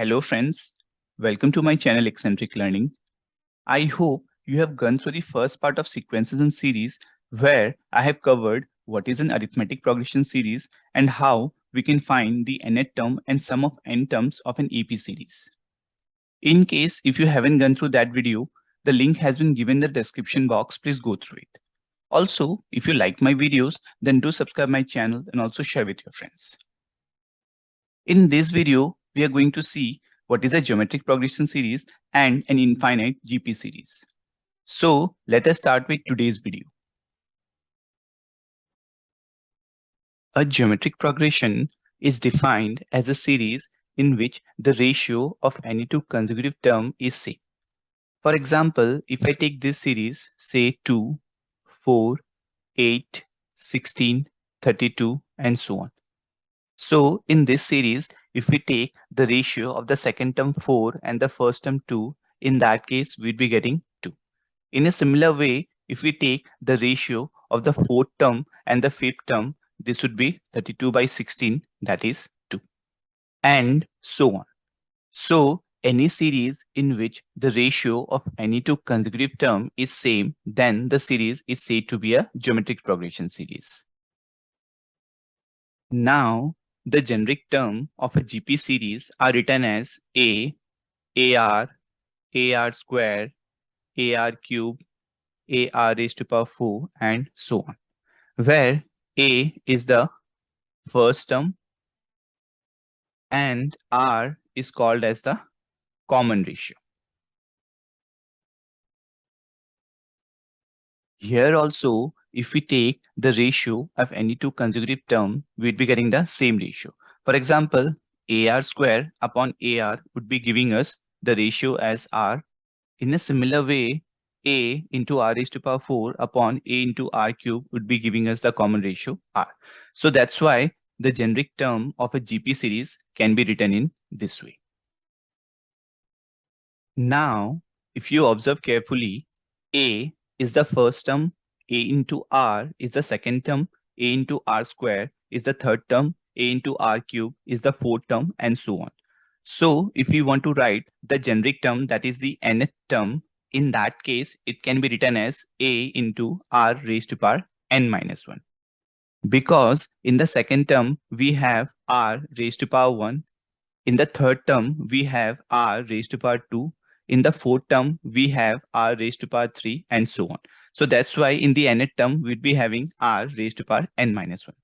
Hello friends, welcome to my channel Eccentric Learning. I hope you have gone through the first part of sequences and series where I have covered what is an arithmetic progression series and how we can find the nth term and sum of n terms of an AP series. In case if you haven't gone through that video, the link has been given in the description box. Please go through it. Also, if you like my videos, then do subscribe my channel and also share with your friends. In this video, we are going to see what is a geometric progression series and an infinite GP series. So let us start with today's video. A geometric progression is defined as a series in which the ratio of any two consecutive terms is same. For example, if I take this series, say 2, 4, 8, 16, 32, and so on. So in this series, if we take the ratio of the second term 4 and the first term 2, in that case, we'd be getting 2. In a similar way, if we take the ratio of the fourth term and the fifth term, this would be 32 by 16, that is 2. And so on. So any series in which the ratio of any two consecutive term is same, then the series is said to be a geometric progression series. Now, the generic term of a GP series are written as A, AR, AR square, AR cube, AR raised to power 4, and so on, where A is the first term and R is called as the common ratio. Here also, if we take the ratio of any two consecutive term, we'd be getting the same ratio. For example, AR square upon AR would be giving us the ratio as R. In a similar way, A into R raised to power 4 upon A into R cube would be giving us the common ratio R. So that's why the generic term of a GP series can be written in this way. Now, if you observe carefully, A is the first term, A into R is the second term, A into R square is the third term, A into R cube is the fourth term, and so on. So if we want to write the generic term, that is the nth term, in that case, it can be written as A into R raised to power n minus 1. Because in the second term, we have R raised to power 1. In the third term, we have R raised to power 2. In the fourth term, we have R raised to power 3, and so on. So that's why in the nth term, we'd be having R raised to power n minus 1.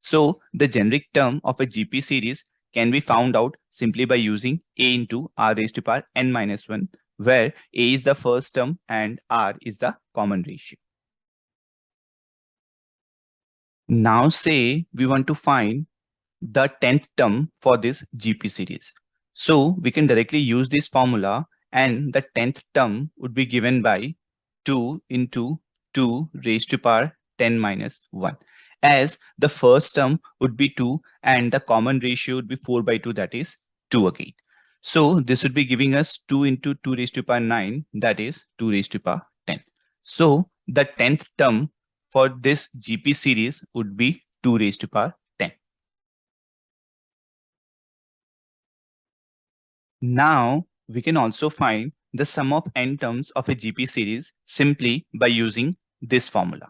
So the generic term of a GP series can be found out simply by using A into R raised to power n minus 1, where A is the first term and R is the common ratio. Now say we want to find the 10th term for this GP series. So we can directly use this formula, and the 10th term would be given by 2 into 2 raised to power 10 minus 1, as the first term would be 2 and the common ratio would be 4 by 2, that is 2 again. So this would be giving us 2 into 2 raised to power 9, that is 2 raised to power 10. So the 10th term for this GP series would be 2 raised to power 10. Now we can also find the sum of n terms of a GP series simply by using this formula,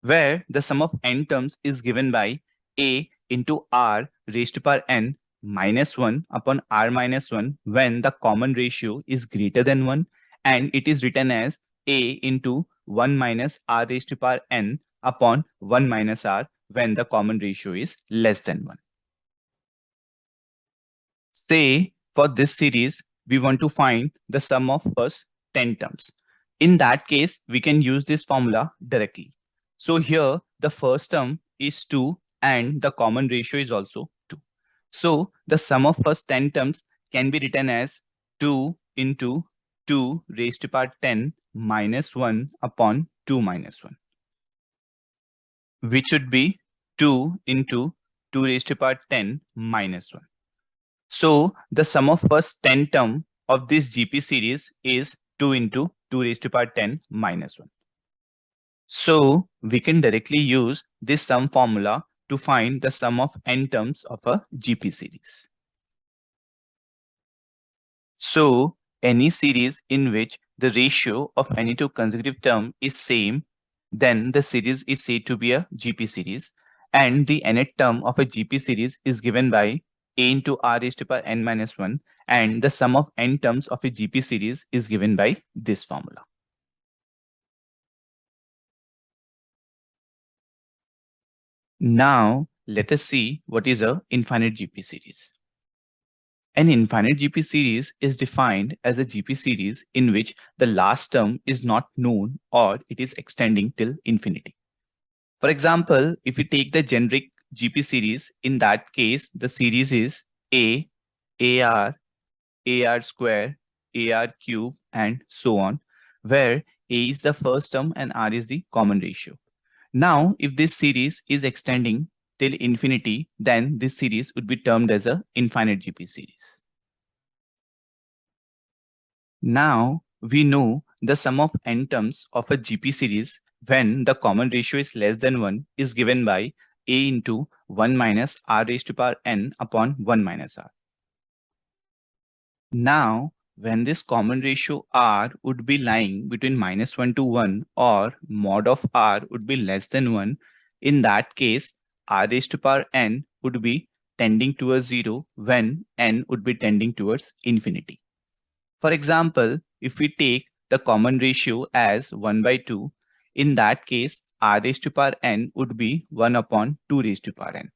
where the sum of n terms is given by A into R raised to power n minus 1 upon R minus 1 when the common ratio is greater than 1, and it is written as A into 1 minus R raised to power n upon 1 minus R when the common ratio is less than 1. Say for this series, we want to find the sum of first 10 terms. In that case, we can use this formula directly. So here, the first term is 2 and the common ratio is also 2. So the sum of first 10 terms can be written as 2 into 2 raised to power 10 minus 1 upon 2 minus 1, which would be 2 into 2 raised to power 10 minus 1. So the sum of first 10 term of this GP series is 2 into 2 raised to power 10 minus 1. So we can directly use this sum formula to find the sum of n terms of a GP series. So any series in which the ratio of any two consecutive term is same, then the series is said to be a GP series, and the nth term of a GP series is given by a into r raised to power n minus 1, and the sum of n terms of a GP series is given by this formula. Now let us see what is a infinite GP series. An infinite GP series is defined as a GP series in which the last term is not known or it is extending till infinity. For example, if we take the generic GP series, in that case, the series is A, AR, AR square, AR cube, and so on, where A is the first term and R is the common ratio. Now, if this series is extending till infinity, then this series would be termed as a infinite GP series. Now we know the sum of n terms of a GP series when the common ratio is less than 1 is given by a into 1 minus r raised to power n upon 1 minus r. Now when this common ratio r would be lying between minus 1 to 1 or mod of r would be less than 1, in that case r raised to power n would be tending towards 0 when n would be tending towards infinity. For example, if we take the common ratio as 1 by 2, in that case, r raised to power n would be 1 upon 2 raised to power n.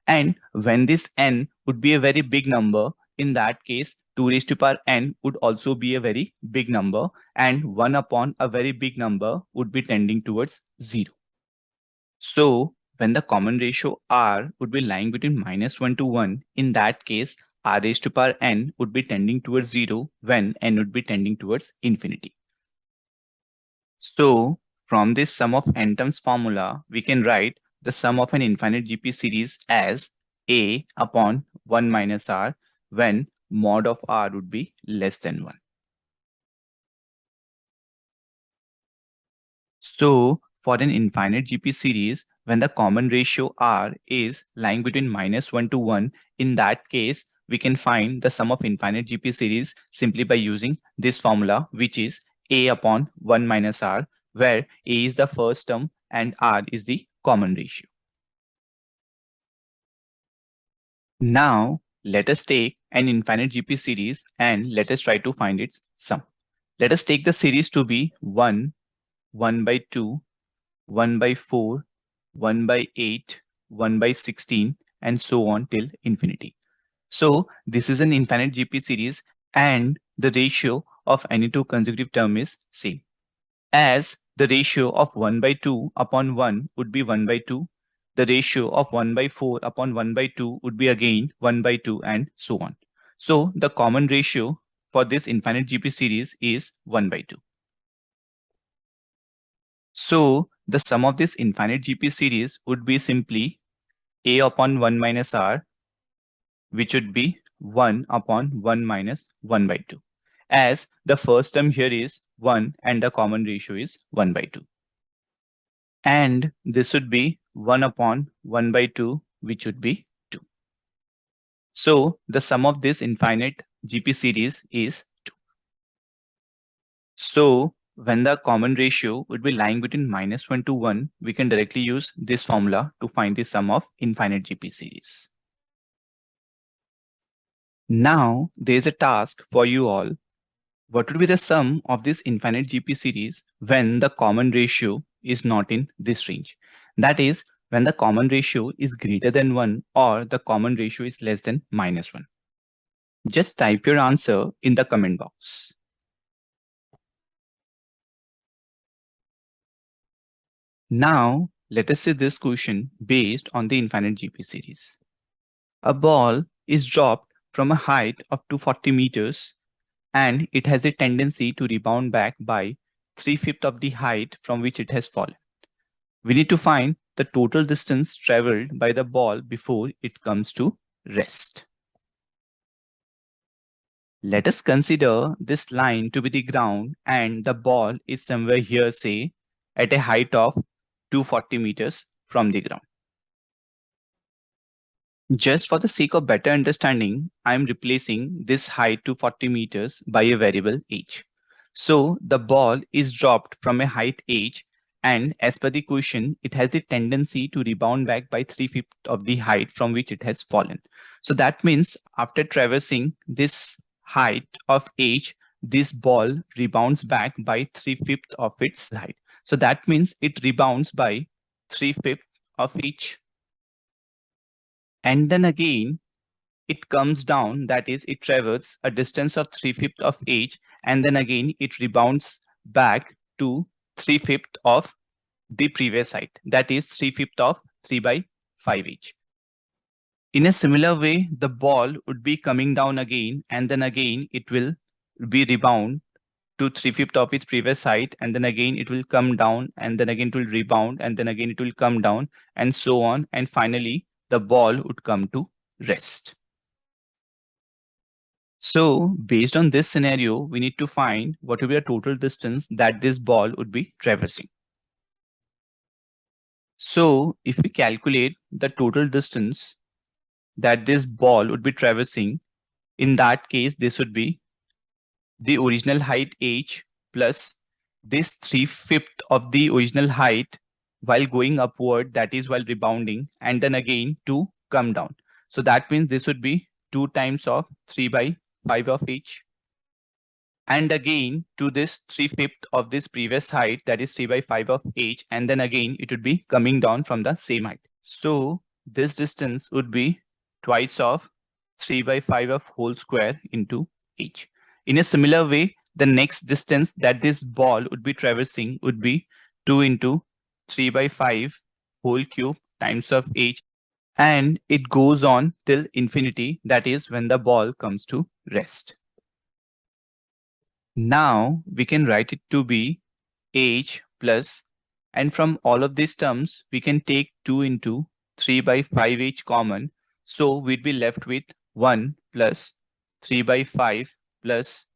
And when this n would be a very big number, in that case, 2 raised to power n would also be a very big number, and 1 upon a very big number would be tending towards 0. So when the common ratio r would be lying between minus 1 to 1, in that case, r raised to power n would be tending towards 0 when n would be tending towards infinity. So from this sum of n terms formula, we can write the sum of an infinite GP series as a upon 1 minus r when mod of r would be less than 1. So for an infinite GP series, when the common ratio r is lying between minus 1 to 1, in that case, we can find the sum of infinite GP series simply by using this formula, which is a upon 1 minus r, where a is the first term and r is the common ratio. Now, let us take an infinite GP series and let us try to find its sum. Let us take the series to be 1, 1 by 2, 1 by 4, 1 by 8, 1 by 16, and so on till infinity. So this is an infinite GP series and the ratio of any two consecutive term is same. As the ratio of 1 by 2 upon 1 would be 1 by 2, the ratio of 1 by 4 upon 1 by 2 would be again 1 by 2 and so on. So the common ratio for this infinite GP series is 1 by 2. So the sum of this infinite GP series would be simply a upon 1 minus r, which would be 1 upon 1 minus 1 by 2, as the first term here is 1 and the common ratio is 1 by 2. And this would be 1 upon 1 by 2, which would be 2. So the sum of this infinite GP series is 2. So when the common ratio would be lying between minus 1 to 1, we can directly use this formula to find the sum of infinite GP series. Now there is a task for you all. What would be the sum of this infinite GP series when the common ratio is not in this range? That is, when the common ratio is greater than 1 or the common ratio is less than minus 1. Just type your answer in the comment box. Now, let us see this question based on the infinite GP series. A ball is dropped from a height of 240 meters and it has a tendency to rebound back by 3/5 of the height from which it has fallen. We need to find the total distance traveled by the ball before it comes to rest. Let us consider this line to be the ground and the ball is somewhere here, say, at a height of 240 meters from the ground. Just for the sake of better understanding, I am replacing this height to 40 meters by a variable h. So the ball is dropped from a height h, and as per the question, it has the tendency to rebound back by 3/5 of the height from which it has fallen. So that means after traversing this height of h, this ball rebounds back by 3/5 of its height. So that means it rebounds by 3/5 of h. And then again, it comes down, that is, it travels a distance of 3/5 of h, and then again it rebounds back to 3/5 of the previous height, that is 3/5 of 3 by 5h. In a similar way, the ball would be coming down again, and then again it will be rebound to 3/5 of its previous height, and then again it will come down, and then again it will rebound, and then again it will come down, and so on, and finally the ball would come to rest. So based on this scenario, we need to find what will be the total distance that this ball would be traversing. So if we calculate the total distance that this ball would be traversing, in that case, this would be the original height h plus this 3/5 of the original height while going upward, that is while rebounding, and then again to come down. So that means this would be 2 times of 3 by 5 of h, and again to this 3/5 of this previous height, that is 3 by 5 of h, and then again it would be coming down from the same height. So this distance would be twice of 3 by 5 of whole square into h. In a similar way, the next distance that this ball would be traversing would be 2 into 3 by 5 whole cube times of h, and it goes on till infinity, that is when the ball comes to rest. Now we can write it to be h plus, and from all of these terms, we can take 2 into 3 by 5h common. So we'd be left with 1 plus 3 by 5 plus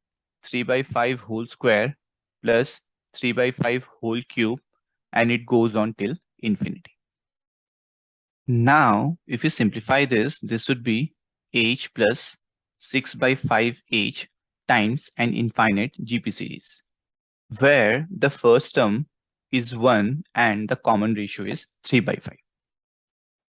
3 by 5 whole square plus 3 by 5 whole cube, and it goes on till infinity. Now, if you simplify this, this would be h plus 6 by 5h times an infinite GP series, where the first term is 1 and the common ratio is 3 by 5.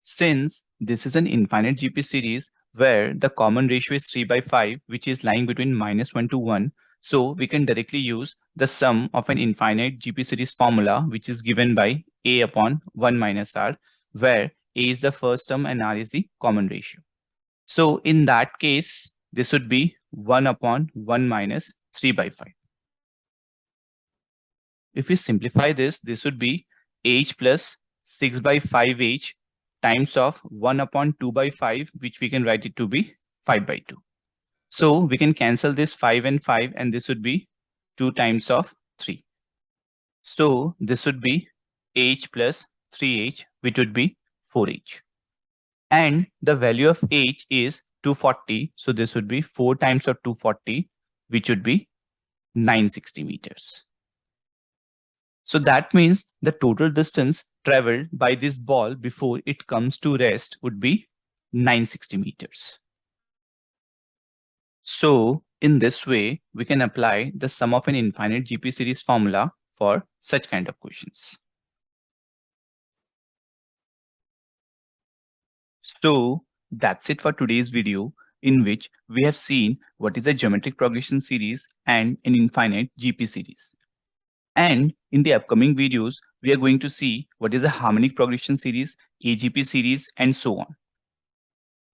Since this is an infinite GP series where the common ratio is 3 by 5, which is lying between -1 to 1, so we can directly use the sum of an infinite GP series formula, which is given by a upon 1 minus r, where a is the first term and r is the common ratio. So in that case, this would be 1 upon 1 minus 3 by 5. If we simplify this, this would be h plus 6 by 5h times of 1 upon 2 by 5, which we can write it to be 5 by 2. So we can cancel this 5 and 5, and this would be 2 times of 3. So this would be h plus 3h, which would be 4h. And the value of h is 240. So this would be 4 times of 240, which would be 960 meters. So that means the total distance traveled by this ball before it comes to rest would be 960 meters. So in this way, we can apply the sum of an infinite GP series formula for such kind of questions. So that's it for today's video, in which we have seen what is a geometric progression series and an infinite GP series. And in the upcoming videos, we are going to see what is a harmonic progression series, AGP series, and so on.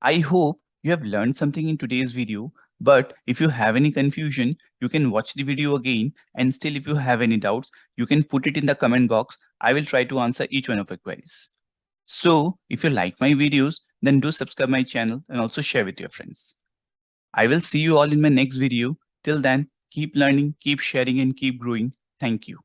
I hope you have learned something in today's video, but if you have any confusion, you can watch the video again, and still if you have any doubts, you can put it in the comment box. I will try to answer each one of your queries. So if you like my videos, then do subscribe my channel and also share with your friends. I will see you all in my next video. Till then, keep learning, keep sharing, and keep growing. Thank you.